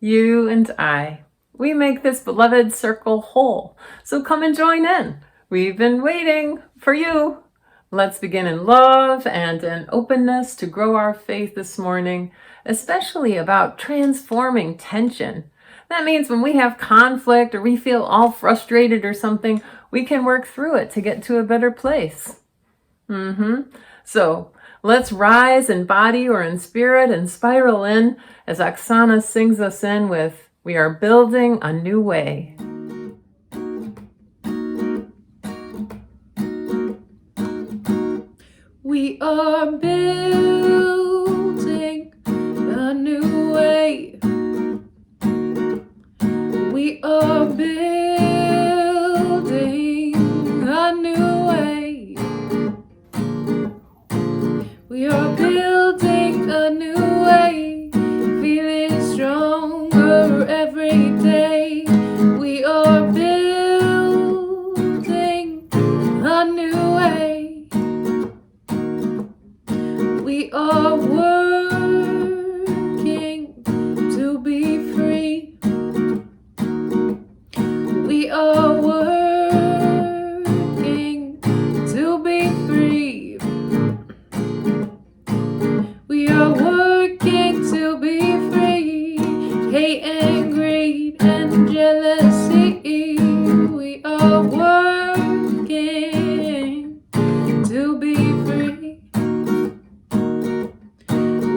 You and I, we make this beloved circle whole. So come and join in. We've been waiting for you. Let's begin in love and in openness to grow our faith this morning, especially about transforming tension. That means when we have conflict or we feel all frustrated or something, we can work through it to get to a better place. So let's rise in body or in spirit and spiral in as Oksana sings us in with "We Are Building a New Way." We are building a new way. We are building a new way. We are building a new way, feeling stronger every day. We are building a new way. We are working to be free. We are working to be free. We are working to be free. Hate and greed and jealousy. We are working to be free.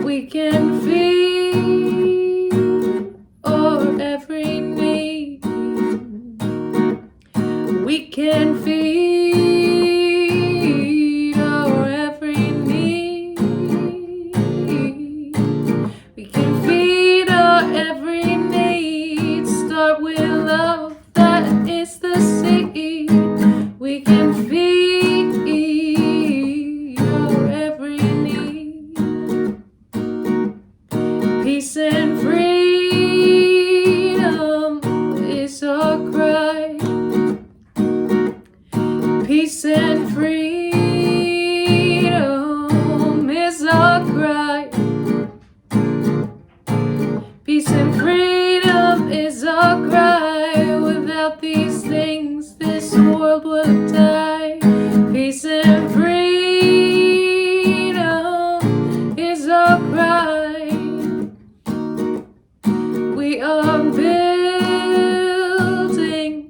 We can feed our every need. We can feed our every need. We can feed our every need. Start with love, that is the seed. We can feed our every need. Peace and freedom is our cry. Peace and freedom is our cry. Peace and freedom is our cry. Without these things, this world would die. Peace and freedom is our cry. We are building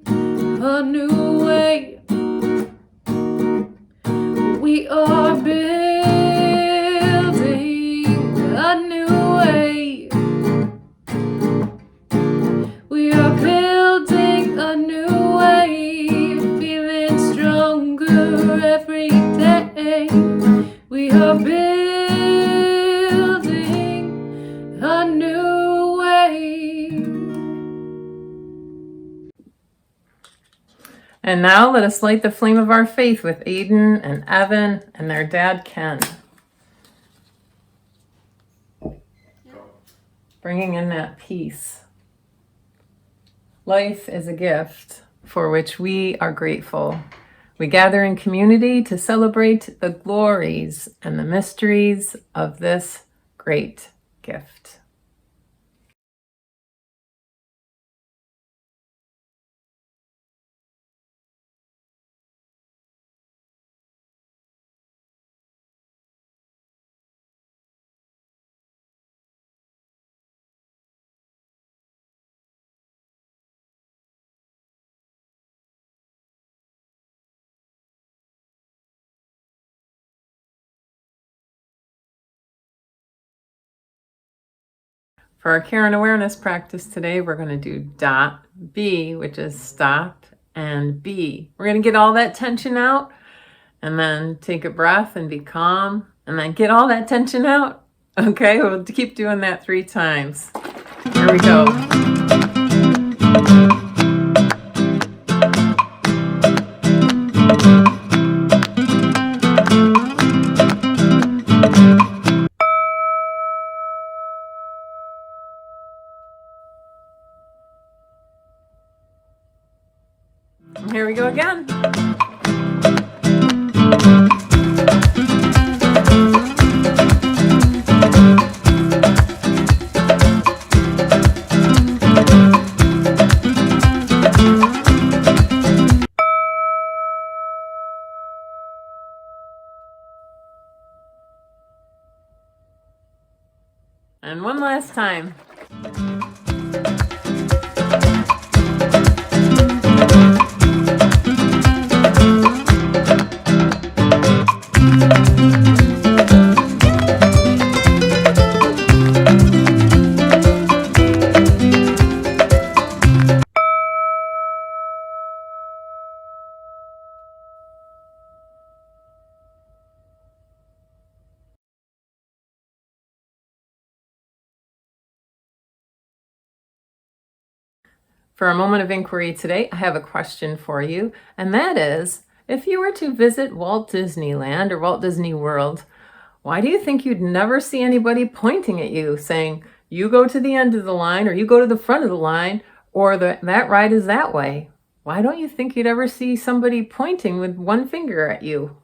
a new way. We are building a new way. We are building a new way, feeling stronger every day. We are building a new way. And now let us light the flame of our faith with Aiden and Evan and their dad, Ken. Bringing in that peace. Life is a gift for which we are grateful. We gather in community to celebrate the glories and the mysteries of this great gift. For our care and awareness practice today, we're going to do dot B, which is stop, and B. We're going to get all that tension out, and then take a breath and be calm, and then get all that tension out. Okay, we'll keep doing that 3 times. Here we go. Here we go again. And one last time. For a moment of inquiry today, I have a question for you, and that is, if you were to visit Walt Disneyland or Walt Disney World, why do you think you'd never see anybody pointing at you saying, you go to the end of the line, or you go to the front of the line, or that ride is that way? Why don't you think you'd ever see somebody pointing with one finger at you?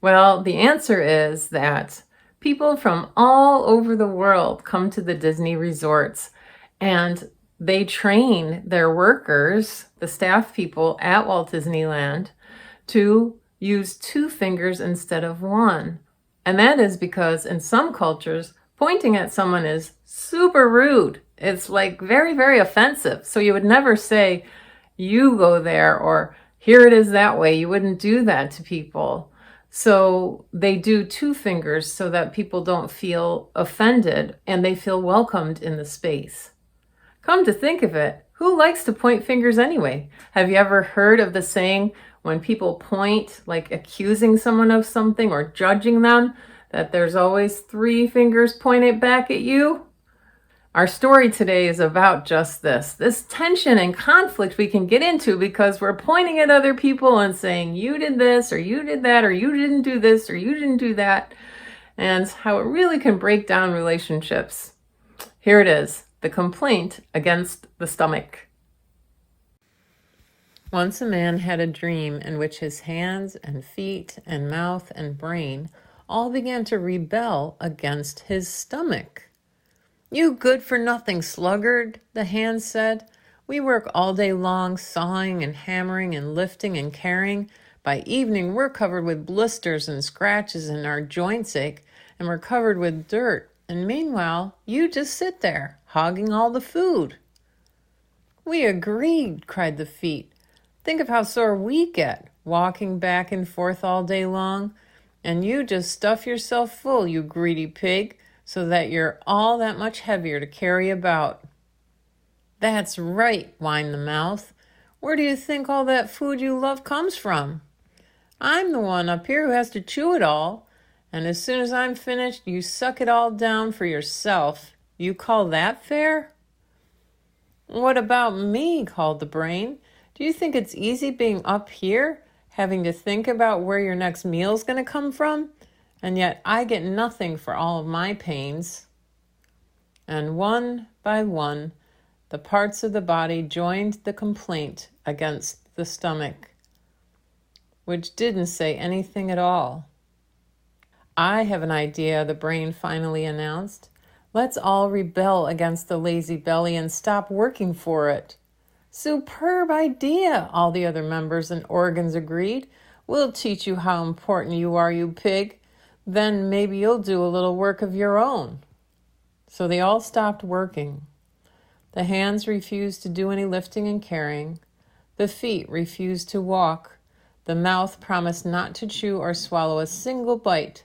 Well, the answer is that people from all over the world come to the Disney resorts and they train their workers, the staff people at Walt Disneyland, to use two fingers instead of one. And that is because in some cultures, pointing at someone is super rude. It's like very, very offensive. So you would never say, you go there, or here it is that way. You wouldn't do that to people. So they do two fingers so that people don't feel offended and they feel welcomed in the space. Come to think of it, who likes to point fingers anyway? Have you ever heard of the saying, when people point, like accusing someone of something or judging them, that there's always three fingers pointed back at you? Our story today is about just this tension and conflict we can get into because we're pointing at other people and saying, you did this, or you did that, or you didn't do this, or you didn't do that, and how it really can break down relationships. Here it is, the complaint against the stomach. Once a man had a dream in which his hands and feet and mouth and brain all began to rebel against his stomach. You good-for-nothing sluggard, the hands said. We work all day long, sawing and hammering and lifting and carrying. By evening, we're covered with blisters and scratches and our joints ache, and we're covered with dirt. And meanwhile, you just sit there, hogging all the food. We agreed, cried the feet. Think of how sore we get, walking back and forth all day long. And you just stuff yourself full, you greedy pig, so that you're all that much heavier to carry about. That's right, whined the mouth. Where do you think all that food you love comes from? I'm the one up here who has to chew it all, and as soon as I'm finished, you suck it all down for yourself. You call that fair? What about me? Called the brain. Do you think it's easy being up here, having to think about where your next meal's going to come from? And yet I get nothing for all of my pains. And one by one, the parts of the body joined the complaint against the stomach, which didn't say anything at all. I have an idea, the brain finally announced. Let's all rebel against the lazy belly and stop working for it. Superb idea, all the other members and organs agreed. We'll teach you how important you are, you pig. Then maybe you'll do a little work of your own. So they all stopped working. The hands refused to do any lifting and carrying. The feet refused to walk. The mouth promised not to chew or swallow a single bite.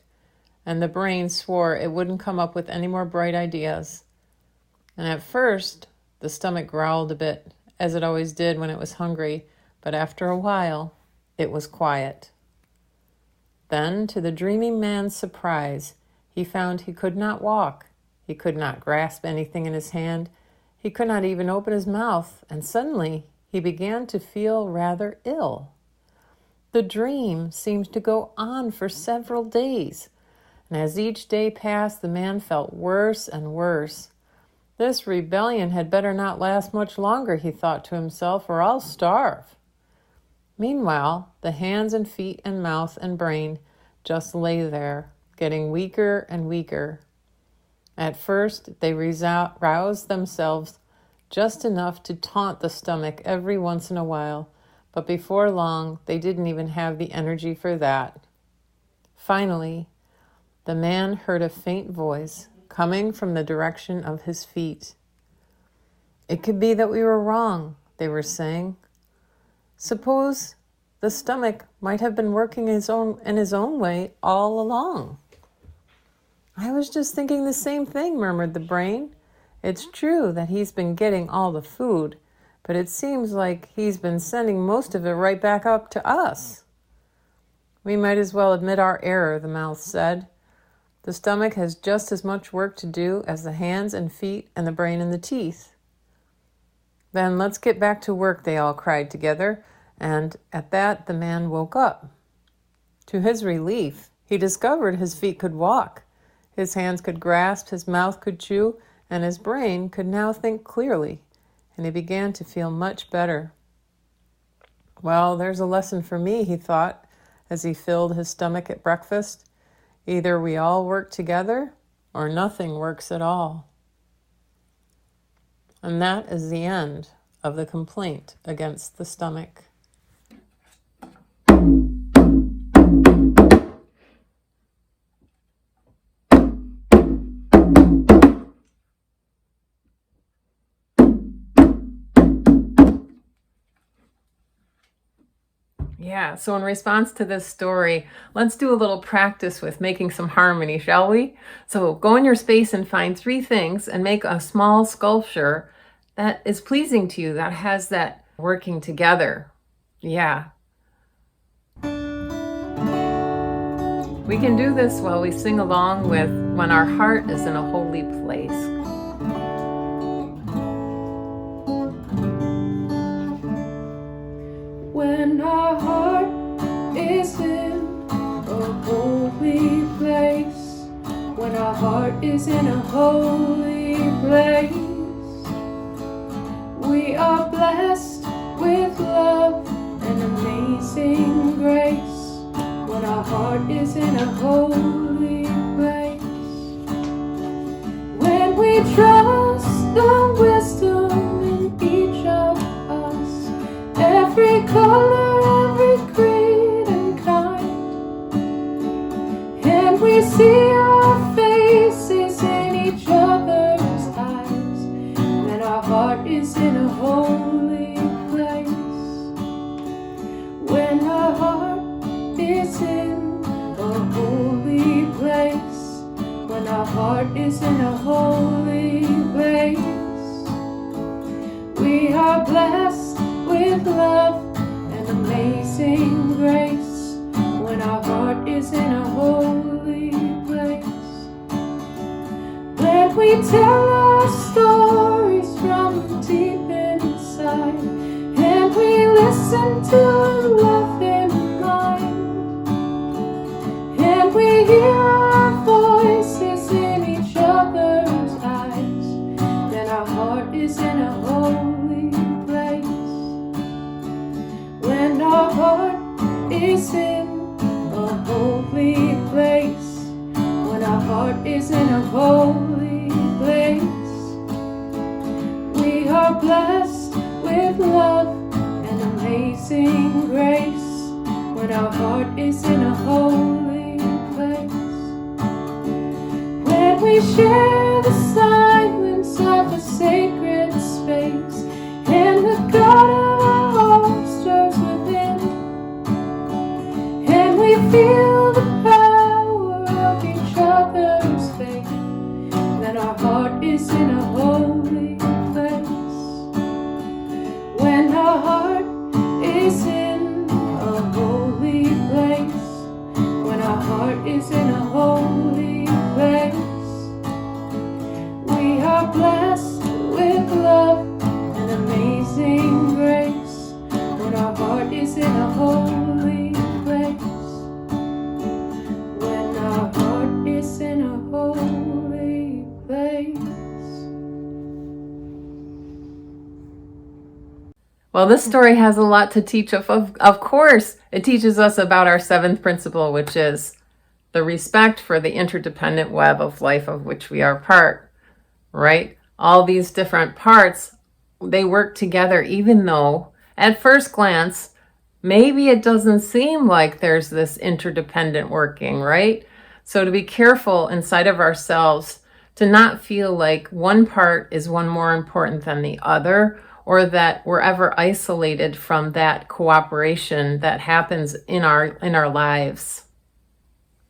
And the brain swore it wouldn't come up with any more bright ideas. And at first, the stomach growled a bit, as it always did when it was hungry, but after a while, it was quiet. Then, to the dreaming man's surprise, he found he could not walk. He could not grasp anything in his hand. He could not even open his mouth, and suddenly he began to feel rather ill. The dream seemed to go on for several days, and as each day passed, the man felt worse and worse. This rebellion had better not last much longer, he thought to himself, or I'll starve. Meanwhile, the hands and feet and mouth and brain just lay there, getting weaker and weaker. At first, they roused themselves just enough to taunt the stomach every once in a while, but before long, they didn't even have the energy for that. Finally, the man heard a faint voice coming from the direction of his feet. It could be that we were wrong, they were saying. Suppose the stomach might have been working in his own way all along. I was just thinking the same thing, murmured the brain. It's true that he's been getting all the food, but it seems like he's been sending most of it right back up to us. We might as well admit our error, the mouth said. The stomach has just as much work to do as the hands and feet and the brain and the teeth. Then let's get back to work, they all cried together, and at that the man woke up. To his relief, he discovered his feet could walk, his hands could grasp, his mouth could chew, and his brain could now think clearly, and he began to feel much better. Well, there's a lesson for me, he thought, as he filled his stomach at breakfast. Either we all work together, or nothing works at all. And that is the end of the complaint against the stomach. Yeah, so in response to this story, let's do a little practice with making some harmony, shall we? So go in your space and find 3 things and make a small sculpture that is pleasing to you, that has that working together. Yeah. We can do this while we sing along with When Our Heart is in a Holy Place. When our heart is in a holy place, when our heart is in a holy place, we are blessed with love and amazing grace. When our heart is in a holy place, when we trust the wisdom in each of us, every color, every creed and kind, and we see our faces in each other's eyes, then our heart is in a holy place. When our heart is in a holy place, when our heart is in a holy place, we are blessed with love and amazing grace. When our heart is in a holy place, when we tell our stories from deep inside, and we listen to love in mind, and we hear our voices in each other's eyes, then our heart is in a holy place. When our heart is in a holy place, when our heart is in a holy place, we are blessed with love and amazing grace. When our heart is in a holy place, when we share the silence of a sacred space, and the God of our heart stirs within, and we feel the power of each other's faith, then our heart is in a holy place. When our heart is in a holy place, when our heart is in a holy place, we are blessed with love and amazing grace. When our heart is in a holy place, when our heart is in a holy place. Well, this story has a lot to teach of course, it teaches us about our 7th principle, which is the respect for the interdependent web of life of which we are part, right? All these different parts, they work together, even though at first glance, maybe it doesn't seem like there's this interdependent working, right? So to be careful inside of ourselves to not feel like one part is one more important than the other, or that we're ever isolated from that cooperation that happens in our lives.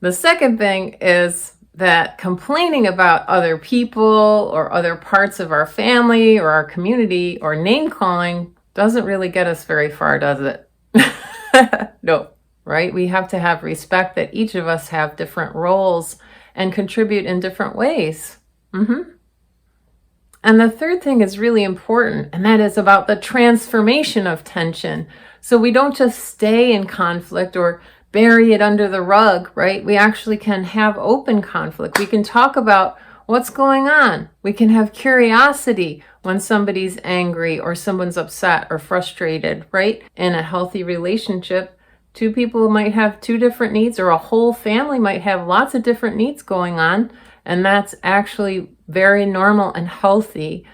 The second thing is that complaining about other people or other parts of our family or our community or name calling doesn't really get us very far, does it? No, right? We have to have respect that each of us have different roles and contribute in different ways. And the third thing is really important, and that is about the transformation of tension. So we don't just stay in conflict or bury it under the rug, right? We actually can have open conflict. We can talk about what's going on. We can have curiosity when somebody's angry or someone's upset or frustrated, right? In a healthy relationship, two people might have two different needs, or a whole family might have lots of different needs going on. And that's actually very normal and healthy.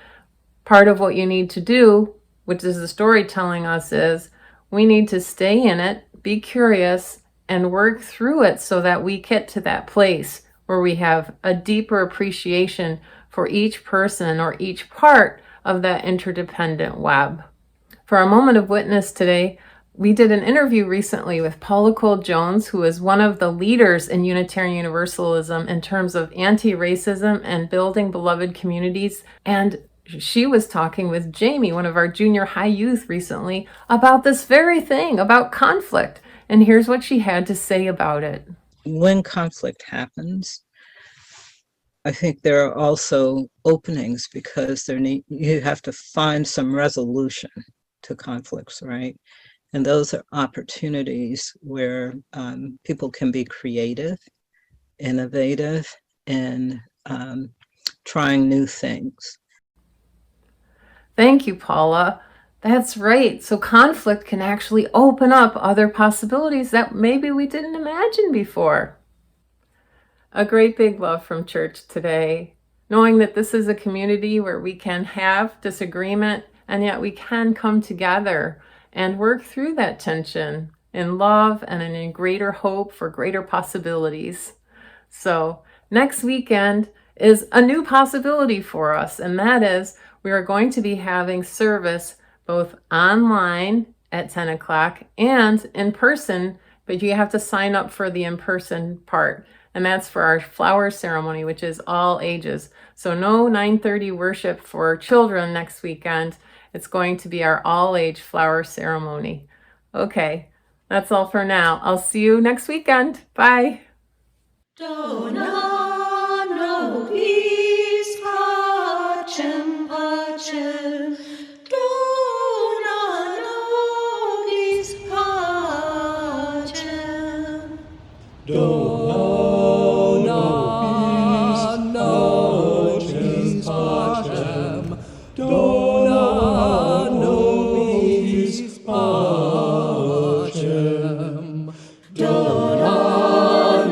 Part of what you need to do, which is the story telling us, is we need to stay in it, be curious, and work through it so that we get to that place where we have a deeper appreciation for each person or each part of that interdependent web. For our moment of witness today, we did an interview recently with Paula Cole-Jones, who is one of the leaders in Unitarian Universalism in terms of anti-racism and building beloved communities. And she was talking with Jamie, one of our junior high youth, recently about this very thing, about conflict. And here's what she had to say about it. When conflict happens, I think there are also openings, because you have to find some resolution to conflicts, right? And those are opportunities where people can be creative, innovative, and trying new things. Thank you, Paula. That's right. So conflict can actually open up other possibilities that maybe we didn't imagine before. A great big love from church today, knowing that this is a community where we can have disagreement and yet we can come together and work through that tension in love and in greater hope for greater possibilities. So next weekend is a new possibility for us, and that is we are going to be having service both online at 10 o'clock and in person, but you have to sign up for the in-person part. And that's for our flower ceremony, which is all ages. So no 9:30 worship for children next weekend. It's going to be our all-age flower ceremony. Okay, that's all for now. I'll see you next weekend. Bye. Dona nobis pacem pacem. Dona nobis pacem. Dona nobis pacem. Dona nobis pacem. Dona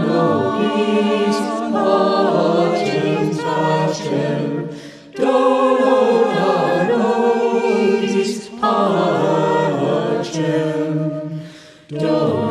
nobis pacem pacem. Dona nobis pacem. Dona